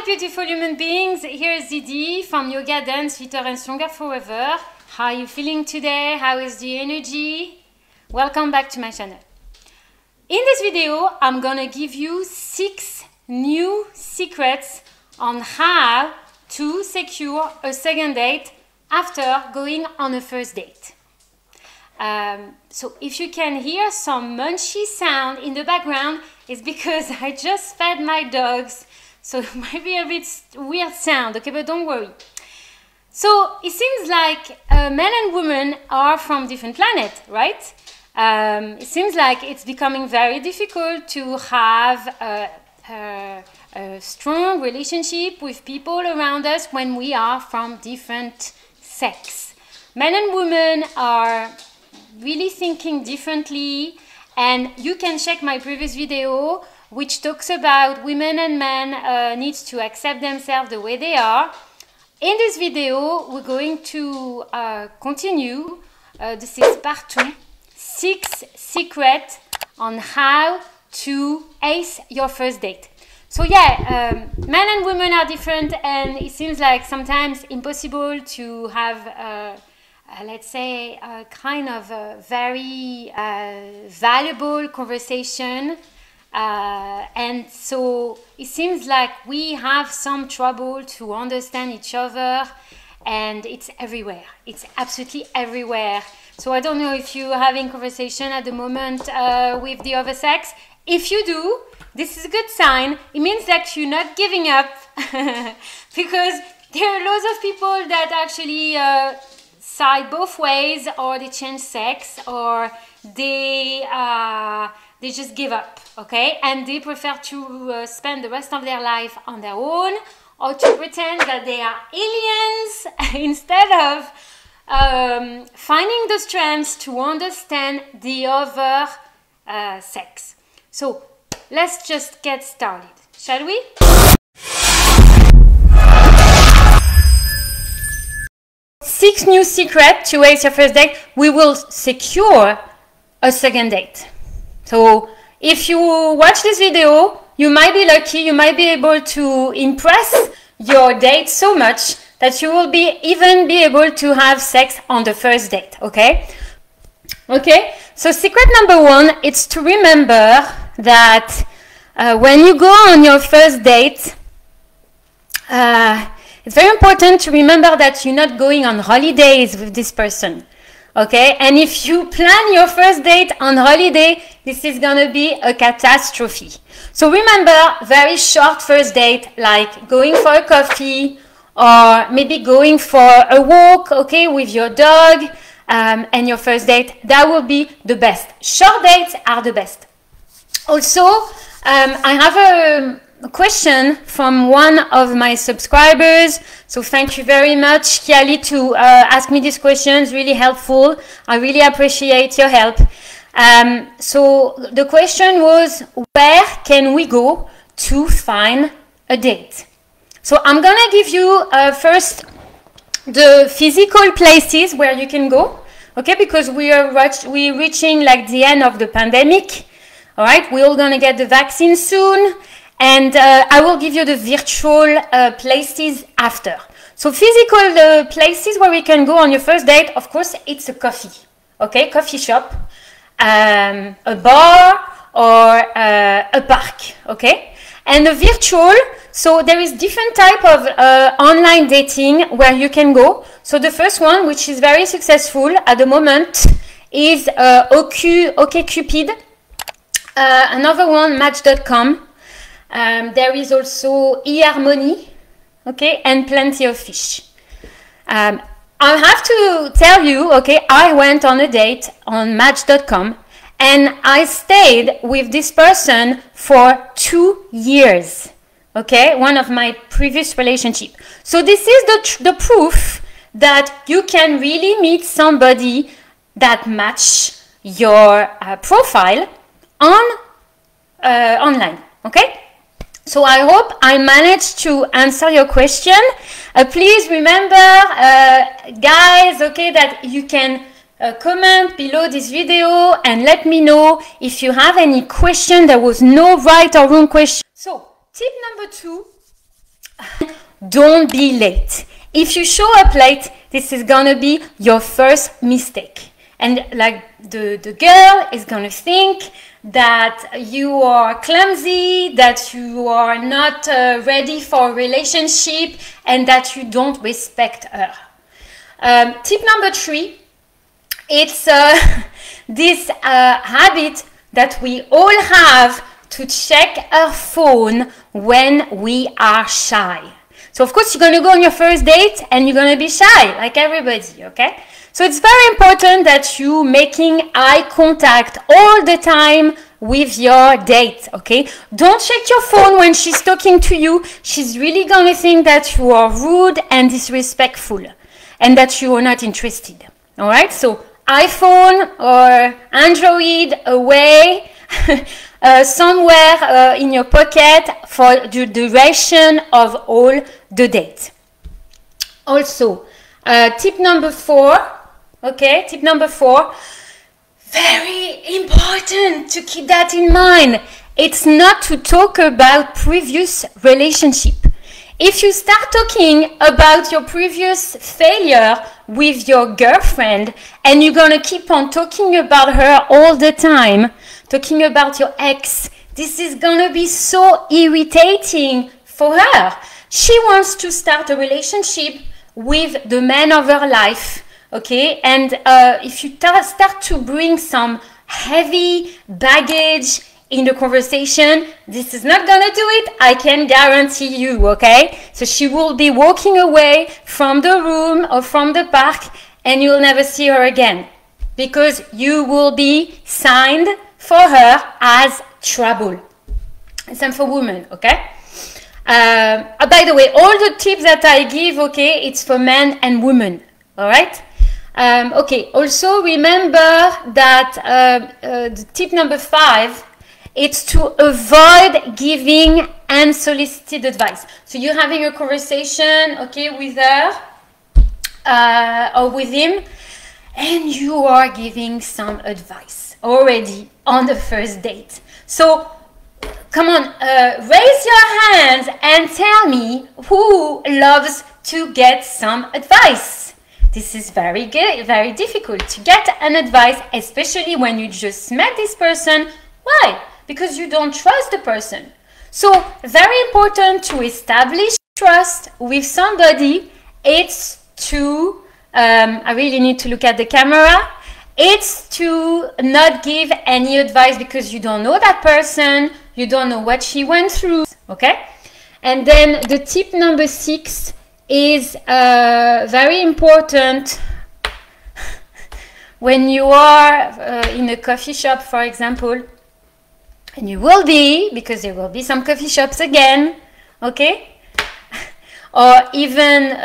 Hi beautiful human beings, here is Didi from Yoga, Dance, Fitter and Stronger Forever. How are you feeling today? How is the energy? Welcome back to my channel. In this video, I'm gonna give you 6 new secrets on how to secure a second date after going on a first date. So if you can hear some munchy sound in the background, it's because I just fed my dogs. So it might be a bit weird sound, okay, but don't worry. So it seems like men and women are from different planets, right? It seems like it's becoming very difficult to have a strong relationship with people around us when we are from different sex. Men and women are really thinking differently, and you can check my previous video which talks about women and men needs to accept themselves the way they are. In this video, we're going to continue. This is part 2, 6 secrets on how to ace your first date. So yeah, men and women are different, and it seems like sometimes impossible to have let's say a kind of a very valuable conversation. And so it seems like we have some trouble to understand each other, and it's everywhere. It's absolutely everywhere. So I don't know if you're having conversation at the moment with the other sex. If you do, this is a good sign. It means that you're not giving up because there are lots of people that actually side both ways, or they change sex, or they just give up, okay? And they prefer to spend the rest of their life on their own, or to pretend that they are aliens instead of finding the strength to understand the other sex. So let's just get started, shall we? Six new secrets to ace your first date. We will secure a second date. So if you watch this video, you might be lucky, you might be able to impress your date so much that you will even be able to have sex on the first date, okay? Okay, so secret number 1, it's to remember that when you go on your first date, it's very important to remember that you're not going on holidays with this person. Okay, and if you plan your first date on holiday, this is gonna be a catastrophe. So remember, very short first date, like going for a coffee, or maybe going for a walk, okay, with your dog, and your first date, that will be the best. Short dates are the best. Also, I have a question from one of my subscribers, so thank you very much, Kiali, to ask me these questions. Really helpful. I really appreciate your help. So the question was, where can we go to find a date? So I'm gonna give you first the physical places where you can go, okay, because we're reaching like the end of the pandemic. All right, we're all gonna get the vaccine soon. And I will give you the virtual places after. So physical places where we can go on your first date, of course, it's a coffee, okay? Coffee shop, a bar, or a park, okay? And the virtual, so there is different type of online dating where you can go. So the first one, which is very successful at the moment, is OkCupid. Another one, Match.com. There is also eHarmony, okay, and Plenty of Fish. I have to tell you, okay, I went on a date on Match.com, and I stayed with this person for 2 years, okay, one of my previous relationship. So this is the proof that you can really meet somebody that match your profile online, okay? So I hope I managed to answer your question. Please remember, guys, okay, that you can comment below this video and let me know if you have any question. There was no right or wrong question. So tip number 2 Don't be late. If you show up late, this is gonna be your first mistake. And like the girl is gonna think that you are clumsy, that you are not ready for a relationship, and that you don't respect her. Tip number 3, it's this habit that we all have to check our phone when we are shy. So of course you're going to go on your first date and you're going to be shy like everybody, okay? So it's very important that you making eye contact all the time with your date, okay? Don't check your phone when she's talking to you. She's really going to think that you are rude and disrespectful and that you are not interested, all right? So iPhone or Android away, somewhere in your pocket for the duration of all the date. Also, tip number 4, okay, tip number 4, very important to keep that in mind. It's not to talk about previous relationship. If you start talking about your previous failure with your girlfriend and you're gonna keep on talking about her all the time, talking about your ex, this is gonna be so irritating for her. She wants to start a relationship with the man of her life, okay? And if you start to bring some heavy baggage in the conversation, this is not gonna do it, I can guarantee you, okay? So she will be walking away from the room or from the park and you'll never see her again because you will be signed for her as trouble. Same for women, okay? By the way, all the tips that I give, okay, it's for men and women, all right? Okay, also remember that the tip number 5, it's to avoid giving unsolicited advice. So you're having a conversation, okay, with her or with him, and you are giving some advice already on the first date. So come on, raise your hands and tell me who loves to get some advice. This is very good, very difficult to get an advice, especially when you just met this person. Why? Because you don't trust the person. So very important to establish trust with somebody. It's to, I really need to look at the camera. It's to not give any advice because you don't know that person. You don't know what she went through, okay? And then the tip number 6 is very important when you are in a coffee shop, for example. And you will be, because there will be some coffee shops again, okay? Or even,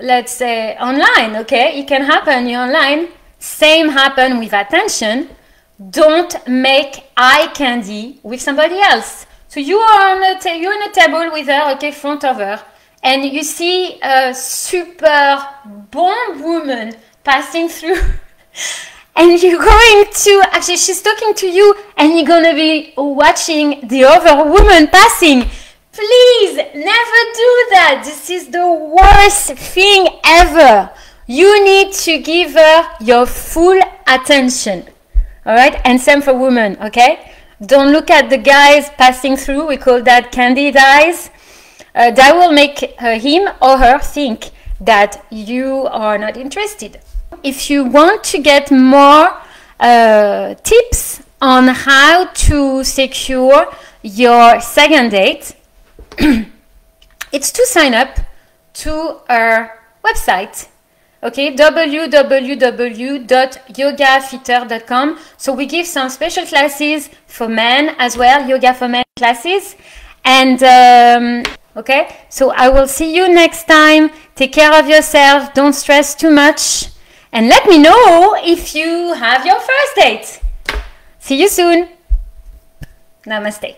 let's say, online, okay? It can happen, you're online. Same happen with attention. Don't make eye candy with somebody else. So you are on you're on a table with her, okay, front of her, and you see a super bon woman passing through. And you're going to, actually she's talking to you and you're going to be watching the other woman passing. Please never do that. This is the worst thing ever. You need to give her your full attention. All right? And same for women, okay? Don't look at the guys passing through. We call that candid eyes. That will make him or her think that you are not interested. If you want to get more tips on how to secure your second date, it's to sign up to our website, okay, www.yogafitter.com. So we give some special classes for men as well, yoga for men classes. And okay, so I will see you next time. Take care of yourself, don't stress too much. And let me know if you have your first date. See you soon. Namaste.